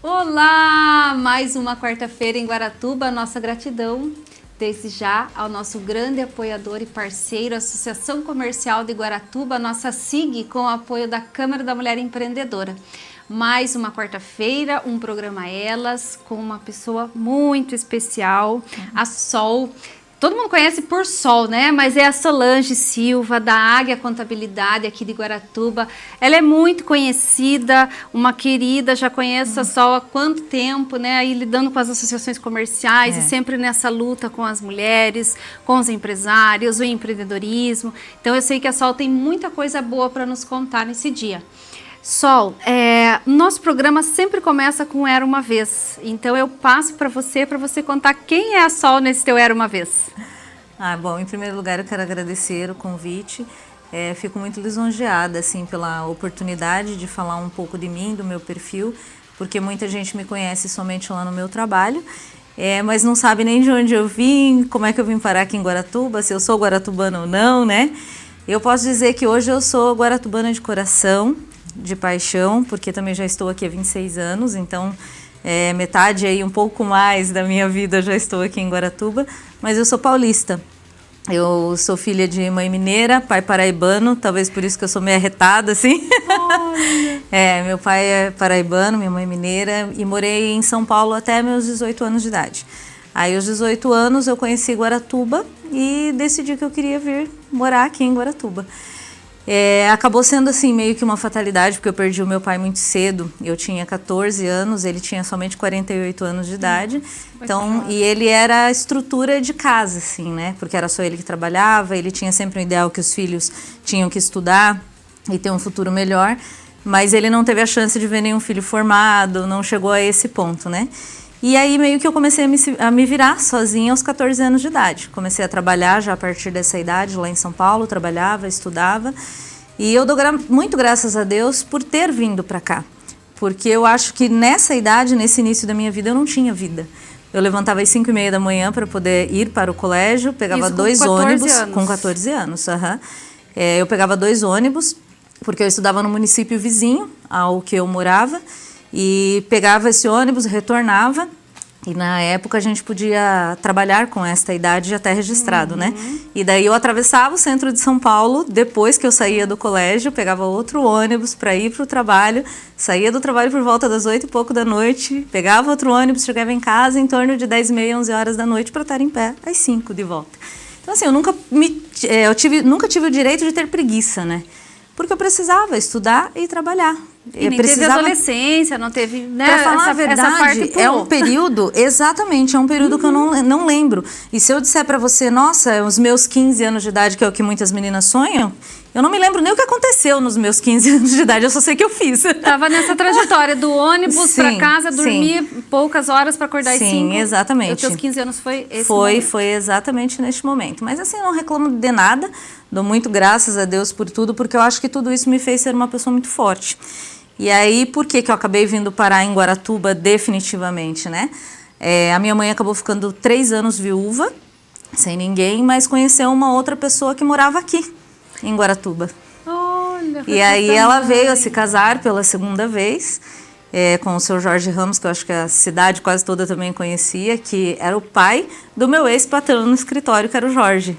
Olá! Mais uma quarta-feira em Guaratuba. Nossa gratidão desde já ao nosso grande apoiador e parceiro, Associação Comercial de Guaratuba, nossa SIG, com o apoio da Câmara da Mulher Empreendedora. Mais uma quarta-feira, um programa Elas, com uma pessoa muito especial, a Sol. Todo mundo conhece por Sol, né? Mas é a Solange Silva, da Águia Contabilidade, aqui de Guaratuba. Ela é muito conhecida, uma querida, já conheço a Sol há quanto tempo, né? Aí lidando com as associações comerciais e sempre nessa luta com as mulheres, com os empresários, o empreendedorismo. Então eu sei que a Sol tem muita coisa boa para nos contar nesse dia. Sol, nosso programa sempre começa com Era Uma Vez, então eu passo para você contar quem é a Sol nesse teu Era Uma Vez. Bom, em primeiro lugar eu quero agradecer o convite, fico muito lisonjeada assim, pela oportunidade de falar um pouco de mim, do meu perfil, porque muita gente me conhece somente lá no meu trabalho, mas não sabe nem de onde eu vim, como é que eu vim parar aqui em Guaratuba, se eu sou guaratubana ou não, né? Eu posso dizer que hoje eu sou guaratubana de coração, de paixão, porque também já estou aqui há 26 anos, então metade aí, um pouco mais da minha vida já estou aqui em Guaratuba, mas eu sou paulista. Eu sou filha de mãe mineira, pai paraibano, talvez por isso que eu sou meio arretada, assim. Meu pai é paraibano, minha mãe mineira, e morei em São Paulo até meus 18 anos de idade. Aí, aos 18 anos, eu conheci Guaratuba e decidi que eu queria vir morar aqui em Guaratuba. Acabou sendo assim meio que uma fatalidade, porque eu perdi o meu pai muito cedo. Eu tinha 14 anos, ele tinha somente 48 anos de idade. Então, e ele era a estrutura de casa, assim, né? Porque era só ele que trabalhava, ele tinha sempre um ideal que os filhos tinham que estudar e ter um futuro melhor. Mas ele não teve a chance de ver nenhum filho formado, não chegou a esse ponto, né? E aí meio que eu comecei a me virar sozinha aos 14 anos de idade. Comecei a trabalhar já a partir dessa idade lá em São Paulo, trabalhava, estudava. E eu dou muito graças a Deus por ter vindo para cá. Porque eu acho que nessa idade, nesse início da minha vida, eu não tinha vida. Eu levantava às 5h30 da manhã para poder ir para o colégio, pegava dois ônibus. Com 14 anos. Eu pegava 2 ônibus, porque eu estudava no município vizinho ao que eu morava. E pegava esse ônibus, retornava, e na época a gente podia trabalhar com esta idade até registrado, né? E daí eu atravessava o centro de São Paulo, depois que eu saía do colégio, pegava outro ônibus para ir para o trabalho, saía do trabalho por volta das 8 e pouco da noite, pegava outro ônibus, chegava em casa em torno de 10h30, 11 horas da noite para estar em pé às 5 de volta. Então assim, eu nunca tive o direito de ter preguiça, né? Porque eu precisava estudar e trabalhar. E nem teve adolescência, não teve, né? Pra falar a verdade, essa parte é um período, exatamente, é um período que eu não lembro. E se eu disser pra você, nossa, os meus 15 anos de idade, que é o que muitas meninas sonham, eu não me lembro nem o que aconteceu nos meus 15 anos de idade, eu só sei que eu fiz. Tava nessa trajetória do ônibus pra casa, dormir poucas horas pra acordar às 5. Sim, exatamente. Os teus 15 anos foi esse momento? Foi exatamente neste momento. Mas assim, eu não reclamo de nada, dou muito graças a Deus por tudo, porque eu acho que tudo isso me fez ser uma pessoa muito forte. E aí, por que eu acabei vindo parar em Guaratuba definitivamente, né? A minha mãe acabou ficando 3 anos viúva, sem ninguém, mas conheceu uma outra pessoa que morava aqui, em Guaratuba. Olha, e aí ela veio a se casar pela segunda vez, com o seu Jorge Ramos, que eu acho que a cidade quase toda também conhecia, que era o pai do meu ex-patrão no escritório, que era o Jorge.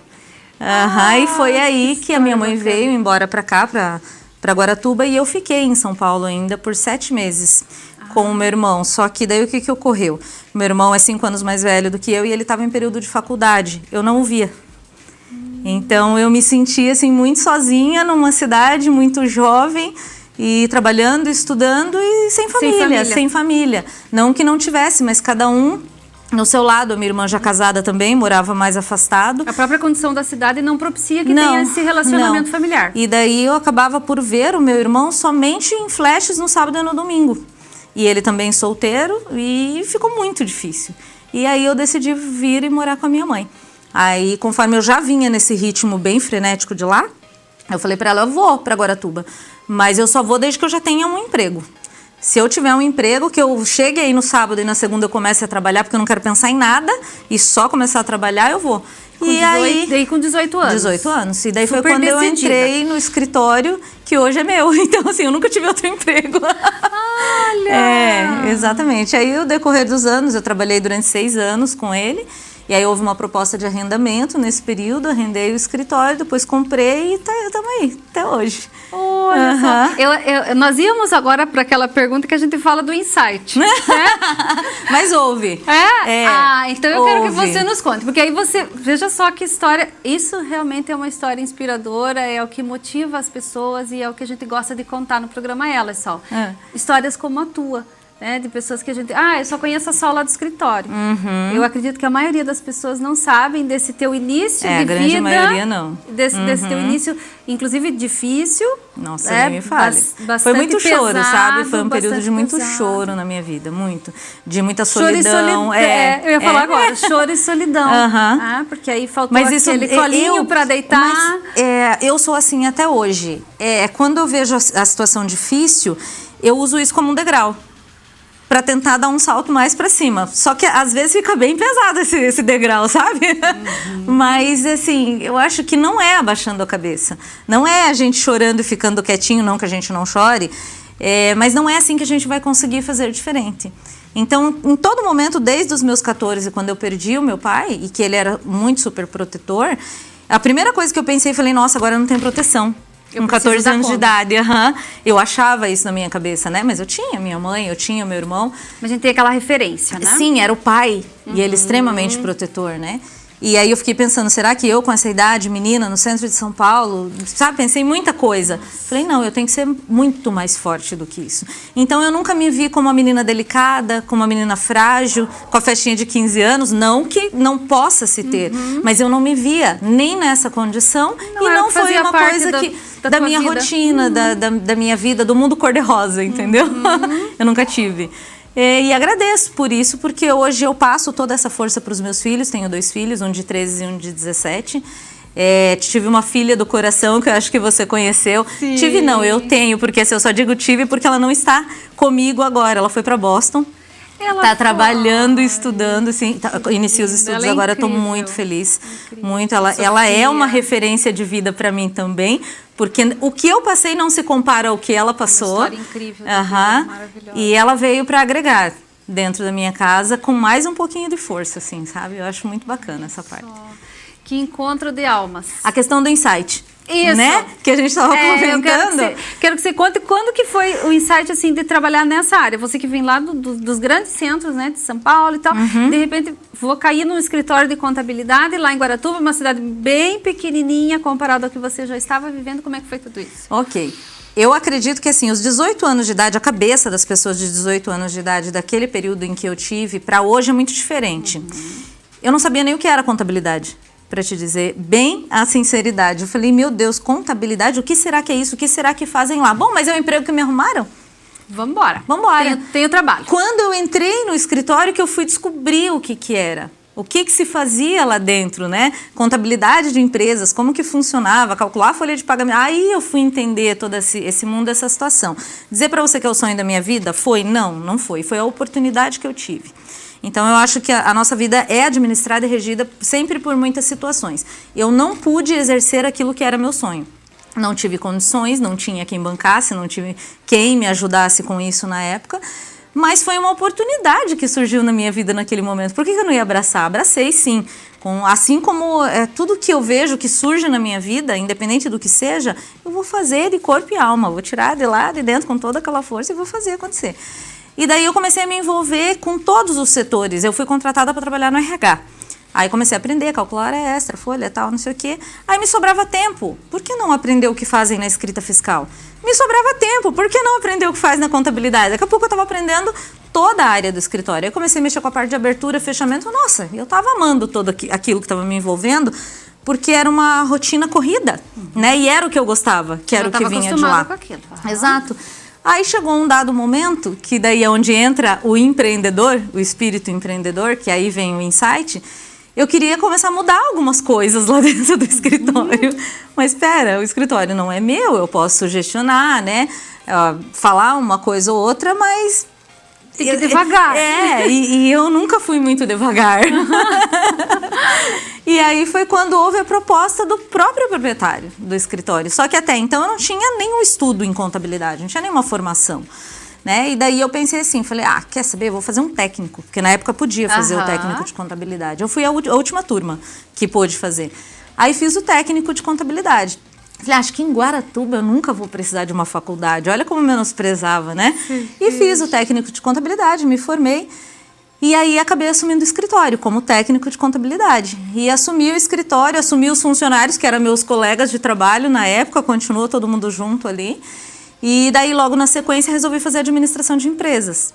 E foi aí que a minha mãe veio embora para cá, para Guaratuba, e eu fiquei em São Paulo ainda por 7 meses com o meu irmão. Só que daí o que ocorreu? O meu irmão é 5 anos mais velho do que eu e ele estava em período de faculdade. Eu não o via. Então eu me sentia assim, muito sozinha numa cidade, muito jovem, e trabalhando, estudando e sem família. Não que não tivesse, mas cada um no seu lado. A minha irmã já casada também, morava mais afastado. A própria condição da cidade não propicia que tenha esse relacionamento familiar. E daí eu acabava por ver o meu irmão somente em flashes no sábado e no domingo. E ele também solteiro, e ficou muito difícil. E aí eu decidi vir e morar com a minha mãe. Aí, conforme eu já vinha nesse ritmo bem frenético de lá, eu falei para ela, eu vou para Guaratuba, mas eu só vou desde que eu já tenha um emprego. Se eu tiver um emprego, que eu chegue aí no sábado e na segunda eu comece a trabalhar, porque eu não quero pensar em nada, e só começar a trabalhar, eu vou. Daí com 18 anos. 18 anos. E daí Super foi quando decidida. eu entrei no escritório, que hoje é meu. Então, assim, eu nunca tive outro emprego. Olha! Exatamente. Aí, no decorrer dos anos, eu trabalhei durante 6 anos com ele. E aí houve uma proposta de arrendamento nesse período, arrendei o escritório, depois comprei e estamos aí, até hoje. Olha só, nós íamos agora para aquela pergunta que a gente fala do insight, né? Mas houve. Então eu quero que você nos conte, porque aí você, veja só que história, isso realmente é uma história inspiradora, é o que motiva as pessoas e é o que a gente gosta de contar no programa Elas, Sol. Histórias como a tua. Né, de pessoas que a gente... eu só conheço a Sol lá do escritório. Eu acredito que a maioria das pessoas não sabem desse teu início de vida. A grande maioria não. Desse teu início, inclusive, difícil. Nossa, nem me fale. Foi muito choro, sabe? Foi um período de muito choro na minha vida, muito. De muita solidão. Eu ia falar agora, choro e solidão. Porque aí faltou aquele colinho para deitar. Mas, eu sou assim até hoje. Quando eu vejo a situação difícil, eu uso isso como um degrau. Para tentar dar um salto mais para cima. Só que às vezes fica bem pesado esse degrau, sabe? Mas assim, eu acho que não é abaixando a cabeça. Não é a gente chorando e ficando quietinho, não que a gente não chore. Mas não é assim que a gente vai conseguir fazer diferente. Então, em todo momento, desde os meus 14, quando eu perdi o meu pai, e que ele era muito super protetor, a primeira coisa que eu pensei, falei, nossa, agora eu não tenho proteção. Com 14 anos de idade, eu achava isso na minha cabeça, né? Mas eu tinha minha mãe, eu tinha meu irmão. Mas a gente tem aquela referência, né? Sim, era o pai, e ele extremamente protetor, né? E aí eu fiquei pensando, será que eu com essa idade, menina, no centro de São Paulo, sabe? Pensei em muita coisa. Falei, não, eu tenho que ser muito mais forte do que isso. Então eu nunca me vi como uma menina delicada, como uma menina frágil, com a festinha de 15 anos. Não que não possa se ter, mas eu não me via nem nessa condição. E não foi uma coisa da minha rotina, da minha vida, do mundo cor-de-rosa, entendeu? Eu nunca tive. E agradeço por isso, porque hoje eu passo toda essa força para os meus filhos. Tenho 2 filhos, um de 13 e um de 17. Tive uma filha do coração que eu acho que você conheceu. Sim. Tive não, eu tenho, porque eu só digo tive porque ela não está comigo agora. Ela foi para Boston. Ela está trabalhando, estudando, assim, inicia os estudos agora. Estou muito feliz, muito. Ela é uma referência de vida para mim também, porque o que eu passei não se compara ao que ela passou. Uma história incrível, maravilhosa. E ela veio para agregar dentro da minha casa com mais um pouquinho de força, assim, sabe? Eu acho muito bacana essa parte. Que encontro de almas. A questão do insight. Isso. Né? Que a gente estava comentando. Eu quero que você conte quando que foi o insight assim, de trabalhar nessa área. Você que vem lá dos grandes centros, né, de São Paulo e tal. De repente, vou cair num escritório de contabilidade lá em Guaratuba, uma cidade bem pequenininha comparado ao que você já estava vivendo. Como é que foi tudo isso? Ok. Eu acredito que assim, os 18 anos de idade, a cabeça das pessoas de 18 anos de idade daquele período em que eu tive, para hoje é muito diferente. Eu não sabia nem o que era contabilidade. Para te dizer bem a sinceridade. Eu falei, meu Deus, contabilidade, o que será que é isso? O que será que fazem lá? Bom, mas é o emprego que me arrumaram? Vamos embora. Tenho trabalho. Quando eu entrei no escritório que eu fui descobrir o que era. O que se fazia lá dentro, né? Contabilidade de empresas, como que funcionava, calcular a folha de pagamento. Aí eu fui entender todo esse mundo, essa situação. Dizer para você que é o sonho da minha vida? Foi? Não, não foi. Foi a oportunidade que eu tive. Então, eu acho que a nossa vida é administrada e regida sempre por muitas situações. Eu não pude exercer aquilo que era meu sonho. Não tive condições, não tinha quem bancasse, não tive quem me ajudasse com isso na época. Mas foi uma oportunidade que surgiu na minha vida naquele momento. Por que eu não ia abraçar? Abracei, sim. Assim como tudo que eu vejo que surge na minha vida, independente do que seja, eu vou fazer de corpo e alma. Vou tirar de lá, de dentro, com toda aquela força e vou fazer acontecer. E daí eu comecei a me envolver com todos os setores. Eu fui contratada para trabalhar no RH. Aí comecei a aprender a calcular hora extra, folha, tal, não sei o quê. Aí me sobrava tempo. Por que não aprender o que fazem na escrita fiscal? Me sobrava tempo. Por que não aprender o que faz na contabilidade? Daqui a pouco eu estava aprendendo toda a área do escritório. Aí comecei a mexer com a parte de abertura, fechamento. Nossa, eu estava amando todo aquilo que estava me envolvendo, porque era uma rotina corrida, né? E era o que eu gostava, que era o que vinha de lá. Com aquilo. Exato. Aí chegou um dado momento, que daí é onde entra o empreendedor, o espírito empreendedor, que aí vem o insight. Eu queria começar a mudar algumas coisas lá dentro do escritório. Mas espera, o escritório não é meu, eu posso sugestionar, né? Falar uma coisa ou outra, mas... Tem que ir devagar. E eu nunca fui muito devagar. E aí foi quando houve a proposta do próprio proprietário do escritório. Só que até então eu não tinha nenhum estudo em contabilidade, não tinha nenhuma formação. né? E daí eu pensei assim, falei, quer saber, eu vou fazer um técnico, porque na época podia fazer o técnico de contabilidade. Eu fui a última turma que pôde fazer. Aí fiz o técnico de contabilidade. Falei, acho que em Guaratuba eu nunca vou precisar de uma faculdade. Olha como menosprezava, né? E fiz o técnico de contabilidade, me formei. E aí acabei assumindo o escritório como técnico de contabilidade. E assumi o escritório, assumi os funcionários, que eram meus colegas de trabalho na época, continuou todo mundo junto ali. E daí logo na sequência resolvi fazer administração de empresas.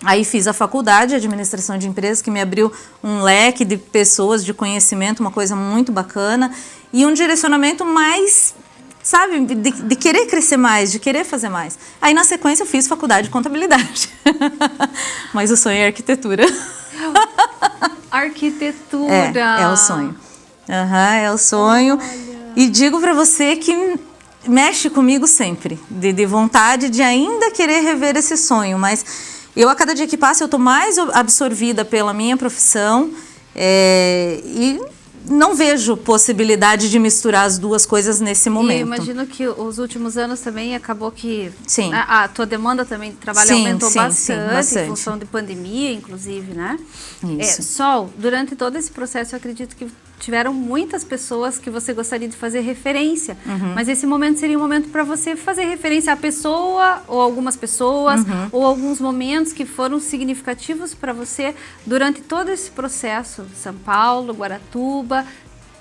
Aí fiz a faculdade de administração de empresas, que me abriu um leque de pessoas, de conhecimento, uma coisa muito bacana. E um direcionamento mais, sabe, de querer crescer mais, de querer fazer mais. Aí na sequência eu fiz faculdade de contabilidade. Mas o sonho é arquitetura. Arquitetura! É o sonho. É o sonho. Olha. E digo para você que mexe comigo sempre, de vontade de ainda querer rever esse sonho, mas eu a cada dia que passa eu estou mais absorvida pela minha profissão e não vejo possibilidade de misturar as duas coisas nesse momento. E imagino que os últimos anos também acabou que sim. A tua demanda também de trabalho aumentou bastante, bastante, em função de pandemia, inclusive, né? Isso. Sol, durante todo esse processo eu acredito que tiveram muitas pessoas que você gostaria de fazer referência, mas esse momento seria um momento para você fazer referência à pessoa ou algumas pessoas ou alguns momentos que foram significativos para você durante todo esse processo, São Paulo, Guaratuba,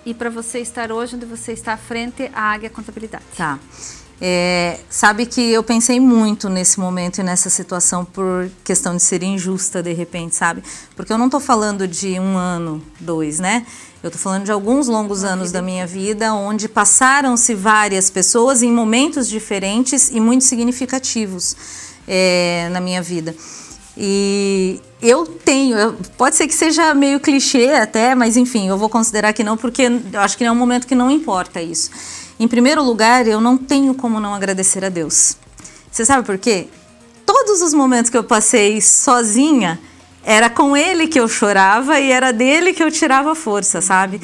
e para você estar hoje onde você está frente à Águia Contabilidade. Tá. Sabe que eu pensei muito nesse momento e nessa situação por questão de ser injusta de repente, sabe? Porque eu não estou falando de 1 ano, 2, né? Eu estou falando de alguns longos anos da minha vida, onde passaram-se várias pessoas em momentos diferentes e muito significativos na minha vida. E eu tenho, pode ser que seja meio clichê até, mas enfim, eu vou considerar que não, porque eu acho que é um momento que não importa isso. Em primeiro lugar, eu não tenho como não agradecer a Deus. Você sabe por quê? Todos os momentos que eu passei sozinha, era com Ele que eu chorava e era dele que eu tirava força, sabe?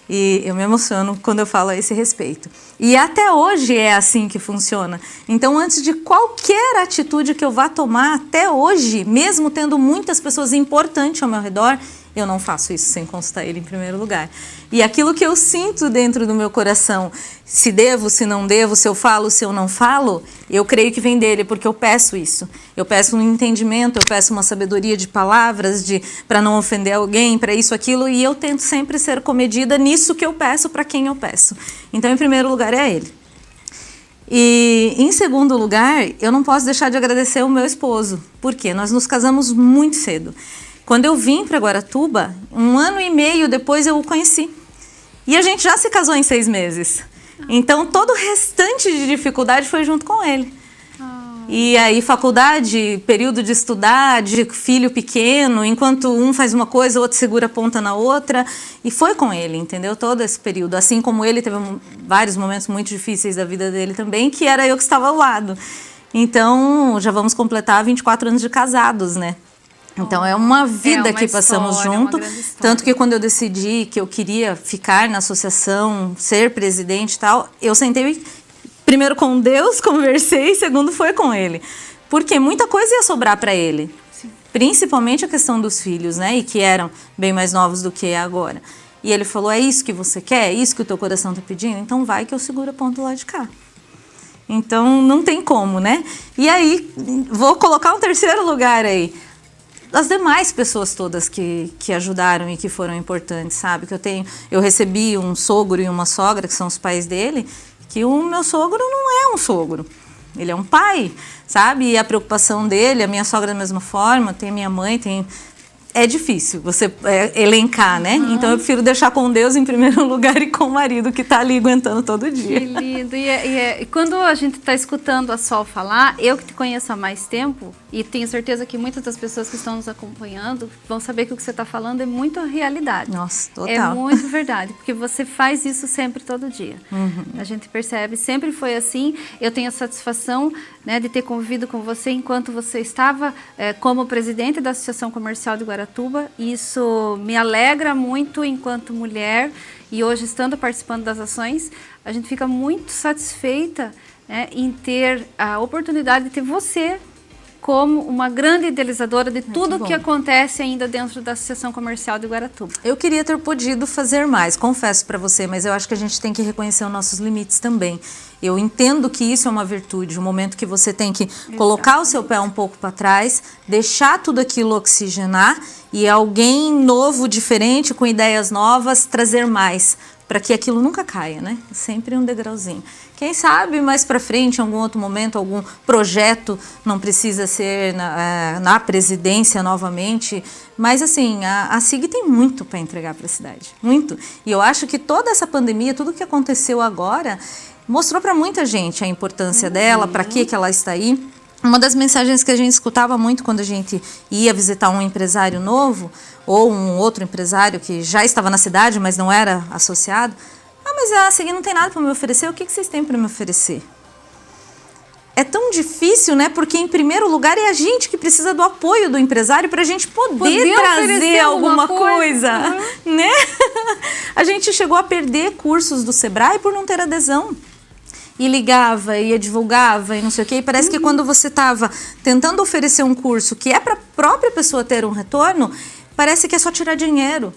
E eu me emociono quando eu falo a esse respeito. E até hoje é assim que funciona. Então, antes de qualquer atitude que eu vá tomar, até hoje, mesmo tendo muitas pessoas importantes ao meu redor, eu não faço isso sem consultar Ele em primeiro lugar. E aquilo que eu sinto dentro do meu coração, se devo, se não devo, se eu falo, se eu não falo, eu creio que vem dele, porque eu peço isso. Eu peço um entendimento, eu peço uma sabedoria de palavras, para não ofender alguém, para isso, aquilo, e eu tento sempre ser comedida nisso que eu peço para quem eu peço. Então, em primeiro lugar, é Ele. E, em segundo lugar, eu não posso deixar de agradecer o meu esposo. Por quê? Nós nos casamos muito cedo. Quando eu vim para Guaratuba, 1 ano e meio depois eu o conheci. E a gente já se casou em 6 meses. Então, todo o restante de dificuldade foi junto com ele. E aí, faculdade, período de estudar, de filho pequeno, enquanto um faz uma coisa, o outro segura a ponta na outra. E foi com ele, entendeu? Todo esse período. Assim como ele teve vários momentos muito difíceis da vida dele também, que era eu que estava ao lado. Então, já vamos completar 24 anos de casados, né? Então, é uma vida que passamos junto, tanto que quando eu decidi que eu queria ficar na associação, ser presidente e tal, eu sentei, primeiro com Deus, conversei, segundo foi com ele. Porque muita coisa ia sobrar para ele, sim, principalmente a questão dos filhos, né, e que eram bem mais novos do que é agora. E ele falou, é isso que você quer? É isso que o teu coração está pedindo? Então vai que eu seguro a ponta lá de cá. Então, não tem como, né? E aí, vou colocar um terceiro lugar aí. As demais pessoas todas que ajudaram e que foram importantes, sabe? Eu recebi um sogro e uma sogra, que são os pais dele, que o meu sogro não é um sogro, ele é um pai, sabe? E a preocupação dele, a minha sogra da mesma forma, tem minha mãe, é difícil você elencar, né? Então eu prefiro deixar com Deus em primeiro lugar e com o marido que está ali aguentando todo dia. Que lindo! E quando a gente está escutando a Sol falar, eu que te conheço há mais tempo, e tenho certeza que muitas das pessoas que estão nos acompanhando vão saber que o que você está falando é muito realidade. Nossa, total. É muito verdade, porque você faz isso sempre, todo dia. A gente percebe, sempre foi assim. Eu tenho a satisfação, né, de ter convivido com você enquanto você estava como presidente da Associação Comercial de Guaratuba. Isso me alegra muito enquanto mulher, e hoje, estando participando das ações, a gente fica muito satisfeita, né, em ter a oportunidade de ter você como uma grande idealizadora de tudo que acontece ainda dentro da Associação Comercial de Guaratuba. Eu queria ter podido fazer mais, confesso para você, mas eu acho que a gente tem que reconhecer os nossos limites também. Eu entendo que isso é uma virtude, um momento que você tem que colocar o seu pé um pouco para trás, deixar tudo aquilo oxigenar e alguém novo, diferente, com ideias novas, trazer mais, para que aquilo nunca caia, né? Sempre um degrauzinho. Quem sabe mais para frente, em algum outro momento, algum projeto, não precisa ser na presidência novamente, mas assim, a SIG tem muito para entregar para a cidade, muito. E eu acho que toda essa pandemia, tudo que aconteceu agora, mostrou para muita gente a importância dela, para que ela está aí. Uma das mensagens que a gente escutava muito quando a gente ia visitar um empresário novo ou um outro empresário que já estava na cidade, mas não era associado. Mas a SIG não tem nada para me oferecer, o que vocês têm para me oferecer? É tão difícil, né? Porque, em primeiro lugar, é a gente que precisa do apoio do empresário para a gente poder trazer alguma coisa, né? A gente chegou a perder cursos do Sebrae por não ter adesão. E ligava, e divulgava, e não sei o quê. E parece que quando você estava tentando oferecer um curso que é para a própria pessoa ter um retorno, parece que é só tirar dinheiro.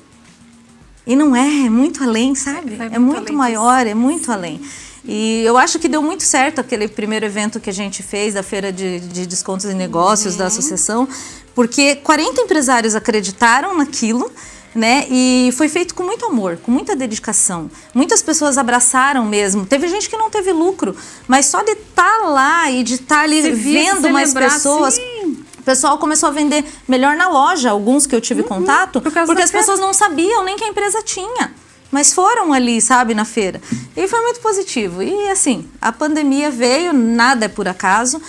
E não é muito além, sabe? É muito maior, é muito além. E eu acho que deu muito certo aquele primeiro evento que a gente fez, da Feira de Descontos e Negócios da associação, porque 40 empresários acreditaram naquilo, né? E foi feito com muito amor, com muita dedicação. Muitas pessoas abraçaram mesmo. Teve gente que não teve lucro, mas só de estar lá e de estar ali vendo mais pessoas... Sim. O pessoal começou a vender melhor na loja, alguns que eu tive contato, porque as pessoas não sabiam nem que a empresa tinha. Mas foram ali, sabe, na feira. E foi muito positivo. E assim, a pandemia veio, nada é por acaso.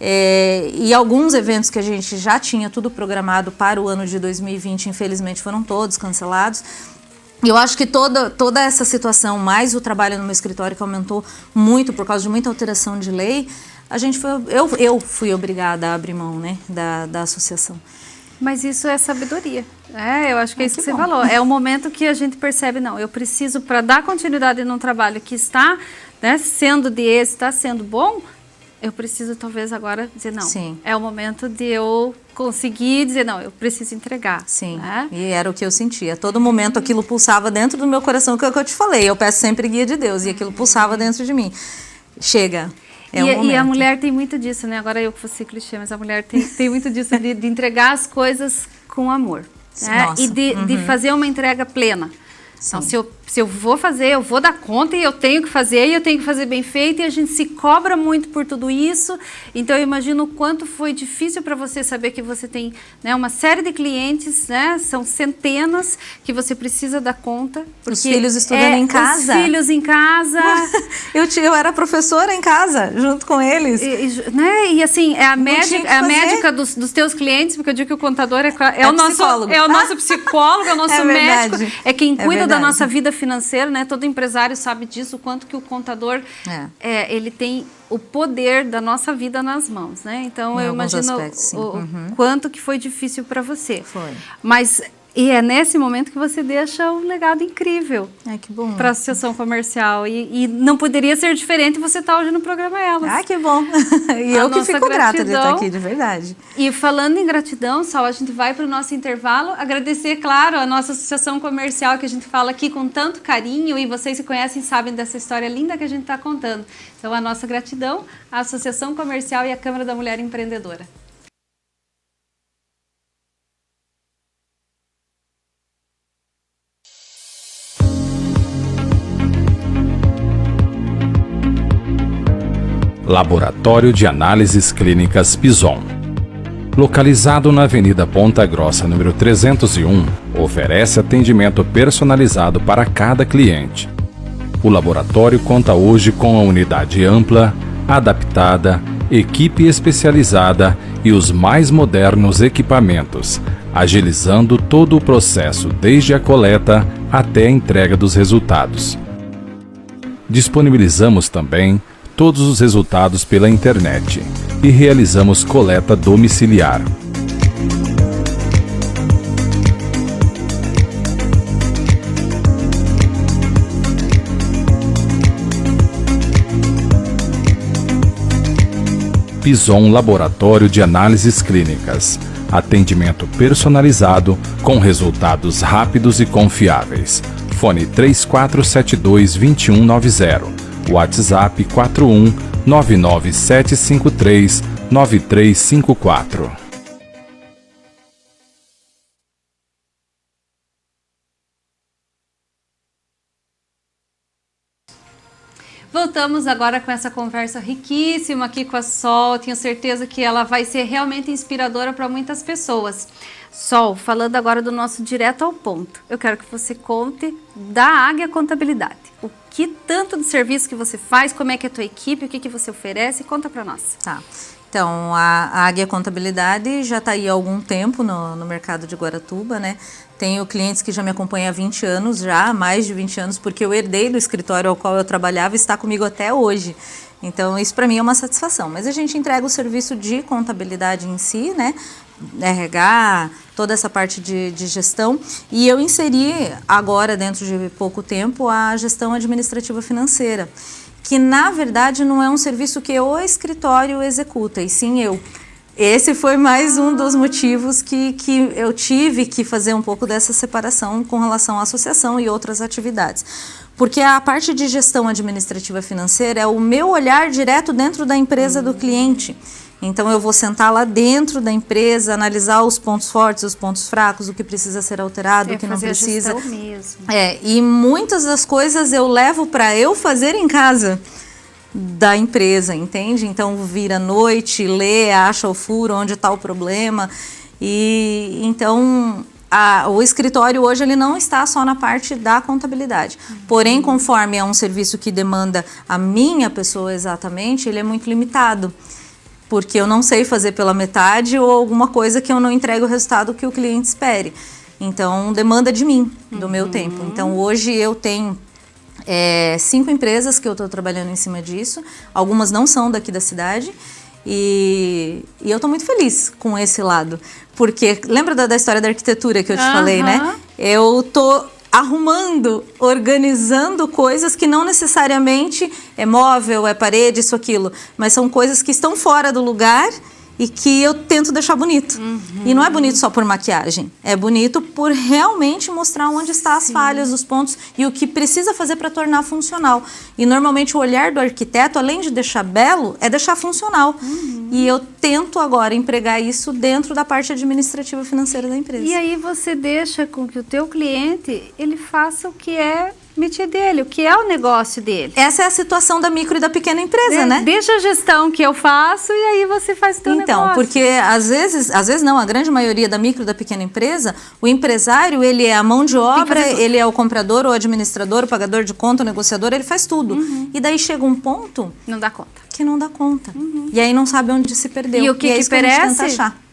E alguns eventos que a gente já tinha tudo programado para o ano de 2020, infelizmente foram todos cancelados. E eu acho que toda essa situação, mais o trabalho no meu escritório que aumentou muito por causa de muita alteração de lei, eu fui obrigada a abrir mão, né, da associação. Mas isso é sabedoria. Eu acho que é isso que você falou. É o momento que a gente percebe, não, eu preciso, para dar continuidade num trabalho que está, né, sendo de êxito, está sendo bom, eu preciso talvez agora dizer, não, sim, é o momento de eu conseguir dizer, não, eu preciso entregar. Sim, né? E era o que eu sentia. A todo momento aquilo pulsava dentro do meu coração, que é o que eu te falei. Eu peço sempre guia de Deus, e aquilo pulsava dentro de mim. Chega. E a mulher tem muito disso, né? Agora eu que fosse clichê, mas a mulher tem muito disso de entregar as coisas com amor. Né? E de fazer uma entrega plena. Então, se eu vou fazer, eu vou dar conta e eu tenho que fazer bem feito, e a gente se cobra muito por tudo isso. Então eu imagino o quanto foi difícil para você saber que você tem, né, uma série de clientes, né, são centenas que você precisa dar conta. Os filhos estudando em casa. Os filhos em casa. Eu era professora em casa, junto com eles. Né? E assim, é a médica dos teus clientes, porque eu digo que o contador é o nosso psicólogo, é o nosso médico, é quem cuida da nossa vida financeira, né? Todo empresário sabe disso, o quanto que o contador ele tem o poder da nossa vida nas mãos, né? Então eu imagino o quanto que foi difícil para você. Foi. Mas é nesse momento que você deixa um legado incrível que bom, para a Associação Comercial. E não poderia ser diferente você estar hoje no programa Elas. Que bom. E eu que fico grata de estar aqui, de verdade. E falando em gratidão, Sol, a gente vai para o nosso intervalo. Agradecer, claro, a nossa Associação Comercial, que a gente fala aqui com tanto carinho, e vocês se conhecem sabem dessa história linda que a gente está contando. Então, a nossa gratidão à Associação Comercial e à Câmara da Mulher Empreendedora. Laboratório de Análises Clínicas Pison. Localizado na Avenida Ponta Grossa, número 301, oferece atendimento personalizado para cada cliente. O laboratório conta hoje com a unidade ampla, adaptada, equipe especializada e os mais modernos equipamentos, agilizando todo o processo desde a coleta até a entrega dos resultados. Disponibilizamos também todos os resultados pela internet e realizamos coleta domiciliar. Pison Laboratório de Análises Clínicas. Atendimento personalizado com resultados rápidos e confiáveis. Fone 3472-2190. WhatsApp 41 99753 9354. Voltamos agora com essa conversa riquíssima aqui com a Sol. Tenho certeza que ela vai ser realmente inspiradora para muitas pessoas. Sol, falando agora do nosso direto ao ponto, eu quero que você conte da Águia Contabilidade. O que tanto de serviço que você faz, como é que é a tua equipe, o que você oferece, conta para nós. Tá. Então, a Águia Contabilidade já está aí há algum tempo no mercado de Guaratuba, né? Tenho clientes que já me acompanham há 20 anos, já há mais de 20 anos, porque eu herdei do escritório ao qual eu trabalhava e está comigo até hoje. Então, isso para mim é uma satisfação. Mas a gente entrega o serviço de contabilidade em si, né? RH, toda essa parte de gestão. E eu inseri agora, dentro de pouco tempo, a gestão administrativa financeira, que na verdade não é um serviço que o escritório executa, e sim eu. Esse foi mais um dos motivos que eu tive que fazer um pouco dessa separação com relação à associação e outras atividades. Porque a parte de gestão administrativa financeira é o meu olhar direto dentro da empresa do cliente. Então eu vou sentar lá dentro da empresa, analisar os pontos fortes, os pontos fracos, o que precisa ser alterado, o que não precisa. A gestão mesmo. E muitas das coisas eu levo para eu fazer em casa da empresa, entende? Então vira à noite, lê, acha o furo, onde está o problema. E então o escritório hoje ele não está só na parte da contabilidade. Porém, conforme é um serviço que demanda a minha pessoa exatamente, ele é muito limitado. Porque eu não sei fazer pela metade ou alguma coisa que eu não entregue o resultado que o cliente espere. Então, demanda de mim, do meu tempo. Então, hoje eu tenho 5 empresas que eu estou trabalhando em cima disso. Algumas não são daqui da cidade. E eu estou muito feliz com esse lado. Porque, lembra da história da arquitetura que eu te falei, né? Eu estou arrumando, organizando coisas que não necessariamente é móvel, é parede, isso, aquilo, mas são coisas que estão fora do lugar e que eu tento deixar bonito. E não é bonito só por maquiagem, é bonito por realmente mostrar onde estão as falhas, os pontos e o que precisa fazer para tornar funcional. E normalmente o olhar do arquiteto, além de deixar belo, é deixar funcional. E eu tento agora empregar isso dentro da parte administrativa financeira da empresa. E aí você deixa com que o teu cliente, ele faça o que é métier dele, o que é o negócio dele. Essa é a situação da micro e da pequena empresa, né? Deixa a gestão que eu faço e aí você faz o teu negócio. Então, porque às vezes não, a grande maioria da micro e da pequena empresa, o empresário, ele é a mão de obra, ele é o comprador, o administrador, o pagador de conta, o negociador, ele faz tudo. E daí chega um ponto... Não dá conta. Que não dá conta. E aí não sabe onde se perdeu. E o que é isso que a gente tenta achar.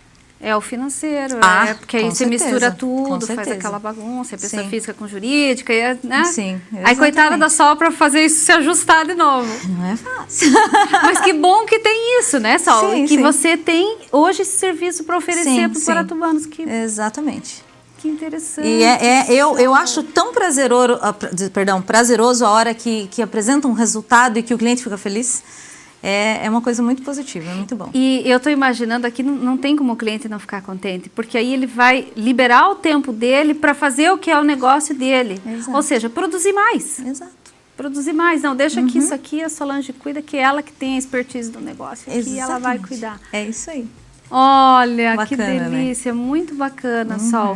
É o financeiro, porque aí você certeza, mistura tudo, faz aquela bagunça, a pessoa física com jurídica, né? Sim, exatamente. Aí coitada da Sol para fazer isso se ajustar de novo. Não é fácil. Mas que bom que tem isso, né, Sol? Sim, que você tem hoje esse serviço para oferecer para os guaratubanos. Exatamente. Que interessante. E eu acho tão prazeroso a hora que apresenta um resultado e que o cliente fica feliz. É uma coisa muito positiva, é muito bom. E eu estou imaginando aqui, não tem como o cliente não ficar contente, porque aí ele vai liberar o tempo dele para fazer o que é o negócio dele. Exato. Ou seja, produzir mais. Exato. Produzir mais. Não, deixa que isso aqui a Solange cuida, que é ela que tem a expertise do negócio. E ela vai cuidar. É isso aí. Olha, bacana, que delícia, né? Muito bacana, Sol.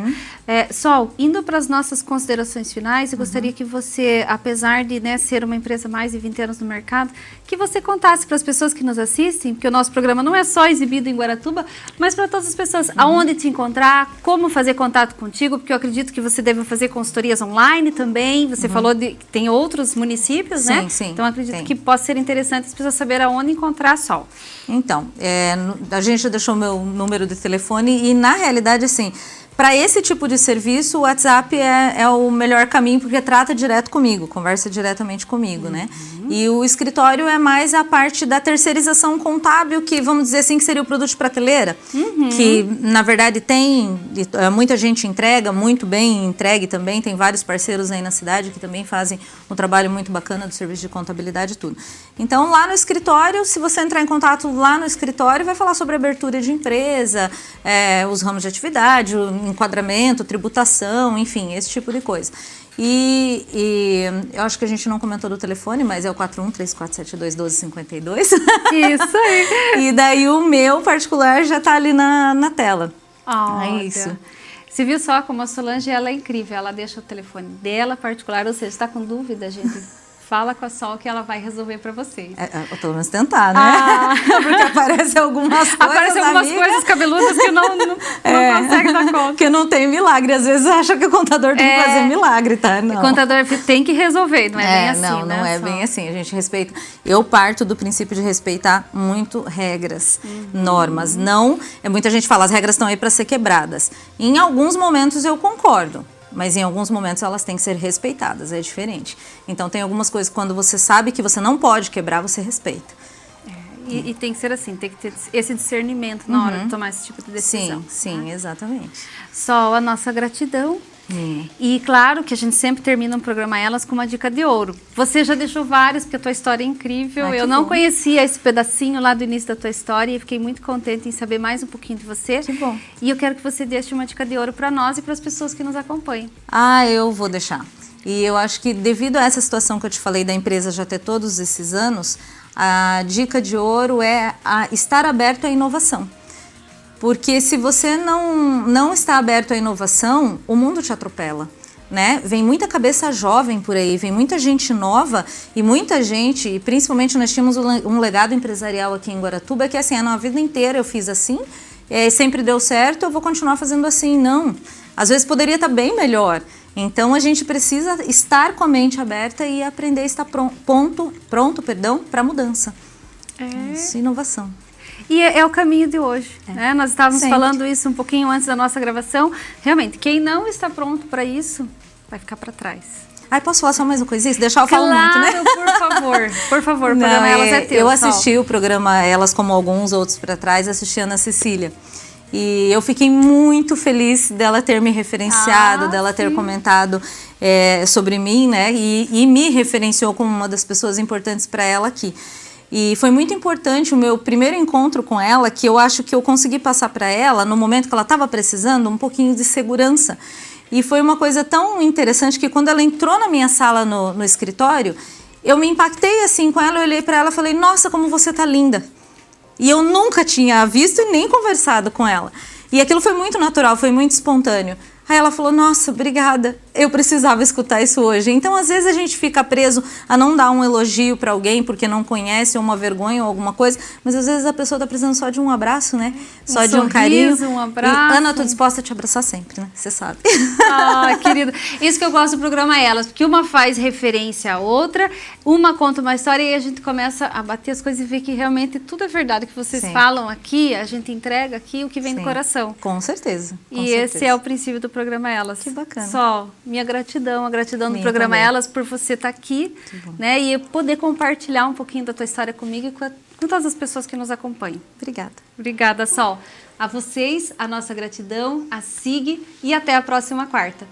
Sol, indo para as nossas considerações finais, eu gostaria que você, apesar de ser uma empresa mais de 20 anos no mercado, que você contasse para as pessoas que nos assistem, porque o nosso programa não é só exibido em Guaratuba, mas para todas as pessoas, aonde te encontrar, como fazer contato contigo, porque eu acredito que você deve fazer consultorias online também, você falou que tem outros municípios, né? Sim, então acredito que possa ser interessante as pessoas saberem aonde encontrar a Sol. Então, a gente deixou meu número de telefone e, na realidade, assim, Para esse tipo de serviço, o WhatsApp é o melhor caminho, porque trata direto comigo, conversa diretamente comigo, né? E o escritório é mais a parte da terceirização contábil, que vamos dizer assim, que seria o produto de prateleira, que na verdade tem, muita gente entrega, muito bem entregue também, tem vários parceiros aí na cidade que também fazem um trabalho muito bacana do serviço de contabilidade e tudo. Então lá no escritório, se você entrar em contato lá no escritório, vai falar sobre abertura de empresa, os ramos de atividade, o enquadramento, tributação, enfim, esse tipo de coisa. E eu acho que a gente não comentou do telefone, mas é o 41-3472-1252. Isso aí. E daí o meu particular já tá ali na tela. Olha. É isso. Você viu só como a Solange, ela é incrível, ela deixa o telefone dela particular, ou seja, está com dúvida, gente? Fala com a Sol que ela vai resolver para vocês. Pelo menos tentar, né? Porque aparecem algumas coisas, aparecem algumas coisas cabeludas que não consegue dar conta. Que não tem milagre. Às vezes acha que o contador tem que fazer milagre, tá? Não. O contador tem que resolver, não é bem assim, não, né? Não é bem assim. A gente respeita. Eu parto do princípio de respeitar muito regras, normas. Não, muita gente fala, as regras estão aí para ser quebradas. Em alguns momentos eu concordo. Mas em alguns momentos elas têm que ser respeitadas, é diferente. Então tem algumas coisas que quando você sabe que você não pode quebrar, você respeita. E tem que ser assim, tem que ter esse discernimento na hora de tomar esse tipo de decisão. Sim, exatamente. Só a nossa gratidão. E claro que a gente sempre termina um programa Elas com uma dica de ouro. Você já deixou várias, porque a tua história é incrível. Eu não conhecia esse pedacinho lá do início da tua história e fiquei muito contente em saber mais um pouquinho de você. Que bom. E eu quero que você deixe uma dica de ouro para nós e para as pessoas que nos acompanham. Eu vou deixar. E eu acho que devido a essa situação que eu te falei da empresa já ter todos esses anos, a dica de ouro é estar aberto à inovação. Porque se você não está aberto à inovação, o mundo te atropela, né? Vem muita cabeça jovem por aí, vem muita gente nova e muita gente, e principalmente nós tínhamos um legado empresarial aqui em Guaratuba, que é assim, a vida inteira eu fiz assim, sempre deu certo, eu vou continuar fazendo assim. Não, às vezes poderia estar bem melhor. Então a gente precisa estar com a mente aberta e aprender a estar pronto para a mudança. Isso, inovação. E é o caminho de hoje, né? Nós estávamos falando isso um pouquinho antes da nossa gravação. Realmente, quem não está pronto para isso, vai ficar para trás. Posso falar só mais uma coisa? Deixar eu falar muito, né? Por favor, o programa Elas é teu. Eu assisti o programa Elas, como alguns outros para trás, assisti a Ana Cecília. E eu fiquei muito feliz dela ter me referenciado, dela ter comentado sobre mim, né? E me referenciou como uma das pessoas importantes para ela aqui. E foi muito importante o meu primeiro encontro com ela, que eu acho que eu consegui passar para ela, no momento que ela estava precisando, um pouquinho de segurança. E foi uma coisa tão interessante que quando ela entrou na minha sala no escritório, eu me impactei assim com ela, eu olhei para ela e falei, nossa, como você tá linda. E eu nunca tinha visto e nem conversado com ela. E aquilo foi muito natural, foi muito espontâneo. Aí ela falou, nossa, obrigada, eu precisava escutar isso hoje. Então, às vezes a gente fica preso a não dar um elogio para alguém porque não conhece, ou uma vergonha ou alguma coisa, mas às vezes a pessoa está precisando só de um abraço, né? Só de um carinho. Um abraço. E, Ana, eu tô disposta a te abraçar sempre, né? Você sabe. Querida, isso que eu gosto do programa Elas, porque uma faz referência à outra, uma conta uma história e a gente começa a bater as coisas e ver que realmente tudo é verdade que vocês falam aqui, a gente entrega aqui o que vem do coração. Com certeza. Esse é o princípio do programa Elas. Que bacana. Só minha gratidão, a gratidão do programa também. Elas por você estar aqui, né, e poder compartilhar um pouquinho da tua história comigo e com todas as pessoas que nos acompanham. Obrigada. Obrigada, Sol. A vocês, a nossa gratidão, a SIG e até a próxima quarta.